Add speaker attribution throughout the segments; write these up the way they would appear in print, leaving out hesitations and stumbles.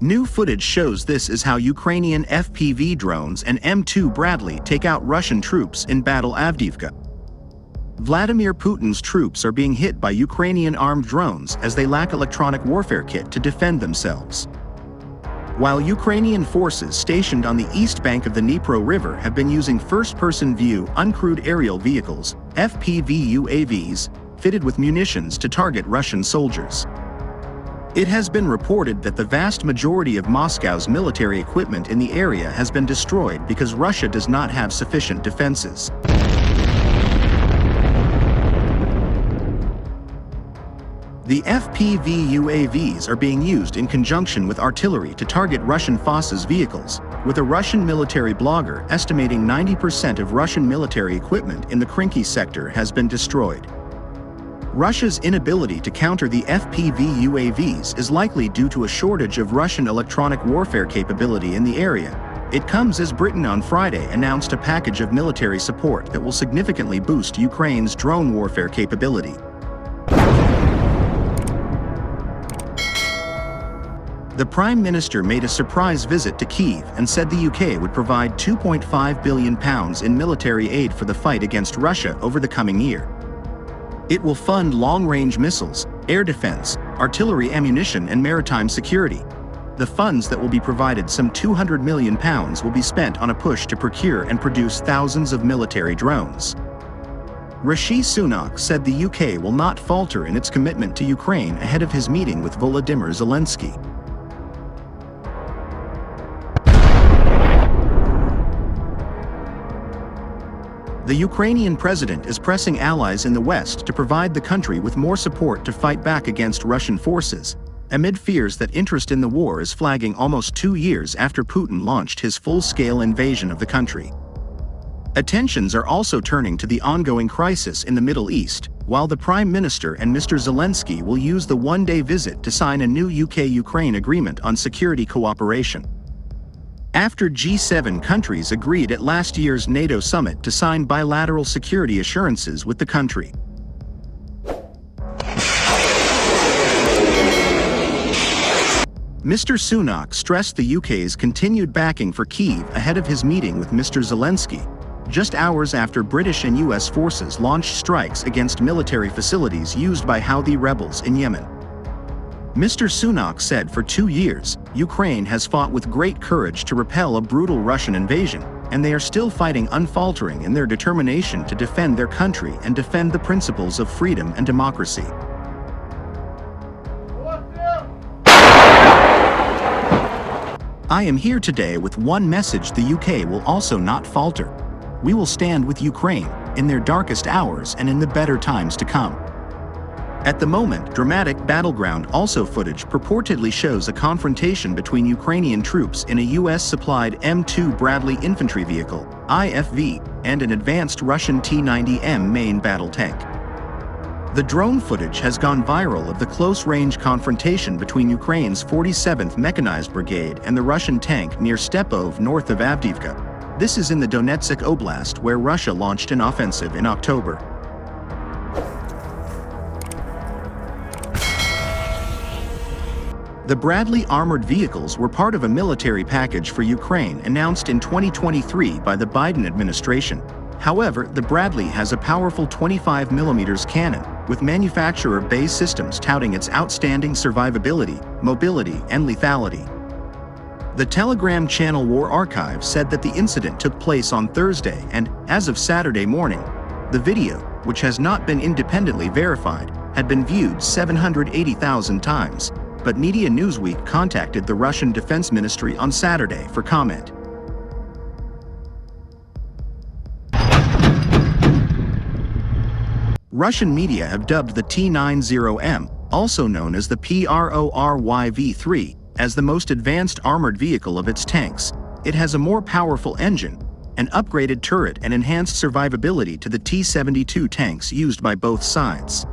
Speaker 1: New footage shows this is how Ukrainian FPV drones and M2 Bradley take out Russian troops in Battle Avdiivka. Vladimir Putin's troops are being hit by Ukrainian armed drones as they lack electronic warfare kit to defend themselves. While Ukrainian forces stationed on the east bank of the Dnipro River have been using first-person view uncrewed aerial vehicles, FPV UAVs, fitted with munitions to target Russian soldiers. It has been reported that the vast majority of Moscow's military equipment in the area has been destroyed because Russia does not have sufficient defenses. The FPV UAVs are being used in conjunction with artillery to target Russian forces vehicles, with a Russian military blogger estimating 90% of Russian military equipment in the Krinky sector has been destroyed. Russia's inability to counter the FPV UAVs is likely due to a shortage of Russian electronic warfare capability in the area. It comes as Britain on Friday announced a package of military support that will significantly boost Ukraine's drone warfare capability. The Prime Minister made a surprise visit to Kyiv and said the UK would provide £2.5 billion in military aid for the fight against Russia over the coming year. It will fund long-range missiles, air defense, artillery ammunition and maritime security. The funds that will be provided, some £200 million, will be spent on a push to procure and produce thousands of military drones. Rishi Sunak said the UK will not falter in its commitment to Ukraine ahead of his meeting with Volodymyr Zelensky. The Ukrainian president is pressing allies in the West to provide the country with more support to fight back against Russian forces, amid fears that interest in the war is flagging almost 2 years after Putin launched his full-scale invasion of the country. Attentions are also turning to the ongoing crisis in the Middle East, while the Prime Minister and Mr. Zelensky will use the one-day visit to sign a new UK-Ukraine agreement on security cooperation. After G7 countries agreed at last year's NATO summit to sign bilateral security assurances with the country. Mr. Sunak stressed the UK's continued backing for Kyiv ahead of his meeting with Mr. Zelensky, just hours after British and US forces launched strikes against military facilities used by Houthi rebels in Yemen. Mr. Sunak said for 2 years, Ukraine has fought with great courage to repel a brutal Russian invasion, and they are still fighting unfaltering in their determination to defend their country and defend the principles of freedom and democracy. I am here today with one message: the UK will also not falter. We will stand with Ukraine, in their darkest hours and in the better times to come. At the moment, dramatic battleground also footage purportedly shows a confrontation between Ukrainian troops in a US-supplied M2 Bradley infantry vehicle, IFV, and an advanced Russian T-90M main battle tank. The drone footage has gone viral of the close-range confrontation between Ukraine's 47th Mechanized Brigade and the Russian tank near Stepov north of Avdiivka. This is in the Donetsk Oblast, where Russia launched an offensive in October. The Bradley armored vehicles were part of a military package for Ukraine announced in 2023 by the Biden administration. However, the Bradley has a powerful 25mm cannon, with manufacturer Bay Systems touting its outstanding survivability, mobility, and lethality. The Telegram channel War Archive said that the incident took place on Thursday and, as of Saturday morning, the video, which has not been independently verified, had been viewed 780,000 times. But Media Newsweek contacted the Russian Defense Ministry on Saturday for comment. Russian media have dubbed the T-90M, also known as the PRORYV-3, as the most advanced armored vehicle of its tanks. It has a more powerful engine, an upgraded turret, and enhanced survivability to the T-72 tanks used by both sides.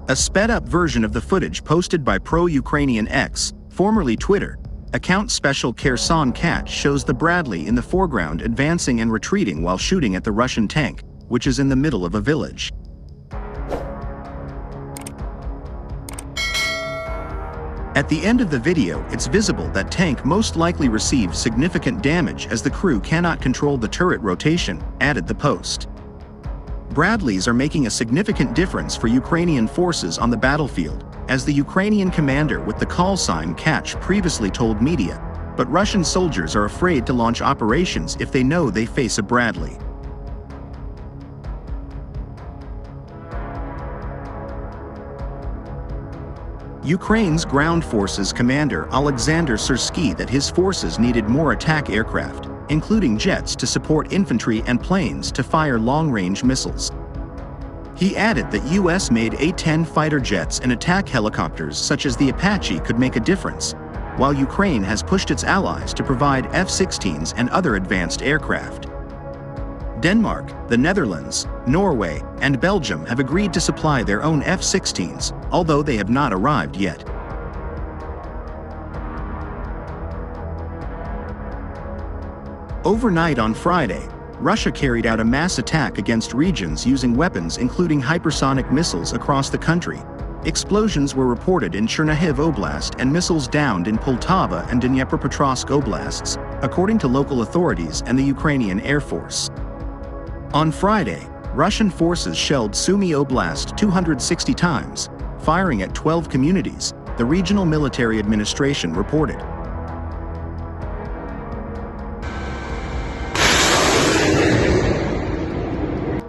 Speaker 1: A sped-up version of the footage posted by pro-Ukrainian X, formerly Twitter, account Special Kherson Cat shows the Bradley in the foreground advancing and retreating while shooting at the Russian tank, which is in the middle of a village. At the end of the video, it's visible that tank most likely received significant damage as the crew cannot control the turret rotation, added the post. Bradleys are making a significant difference for Ukrainian forces on the battlefield, as the Ukrainian commander with the call sign Catch previously told media, but Russian soldiers are afraid to launch operations if they know they face a Bradley. Ukraine's ground forces commander Alexander Syrsky that his forces needed more attack aircraft, including jets to support infantry and planes to fire long-range missiles. He added that US-made A-10 fighter jets and attack helicopters such as the Apache could make a difference, while Ukraine has pushed its allies to provide F-16s and other advanced aircraft. Denmark, the Netherlands, Norway, and Belgium have agreed to supply their own F-16s, although they have not arrived yet. Overnight on Friday, Russia carried out a mass attack against regions using weapons including hypersonic missiles across the country. Explosions were reported in Chernihiv Oblast and missiles downed in Poltava and Dnipropetrovsk Oblasts, according to local authorities and the Ukrainian Air Force. On Friday, Russian forces shelled Sumy Oblast 260 times, firing at 12 communities, the regional military administration reported.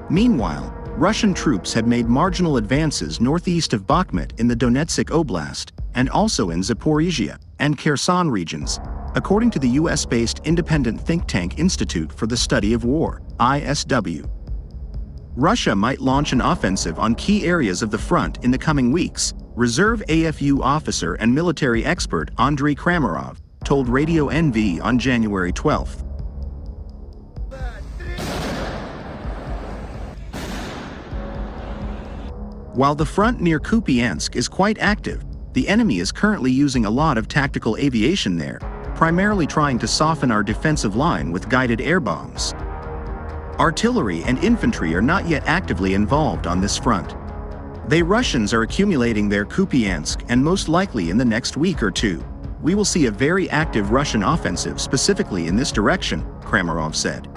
Speaker 1: Meanwhile, Russian troops had made marginal advances northeast of Bakhmut in the Donetsk Oblast, and also in Zaporizhia and Kherson regions, according to the US-based independent think tank Institute for the Study of War, ISW. Russia might launch an offensive on key areas of the front in the coming weeks, Reserve AFU officer and military expert Andriy Kramarov told Radio NV on January 12. While the front near Kupiansk is quite active, the enemy is currently using a lot of tactical aviation there, primarily trying to soften our defensive line with guided air bombs. Artillery and infantry are not yet actively involved on this front. The Russians are accumulating their Kupiansk, and most likely in the next week or two, we will see a very active Russian offensive specifically in this direction, Kramarov said.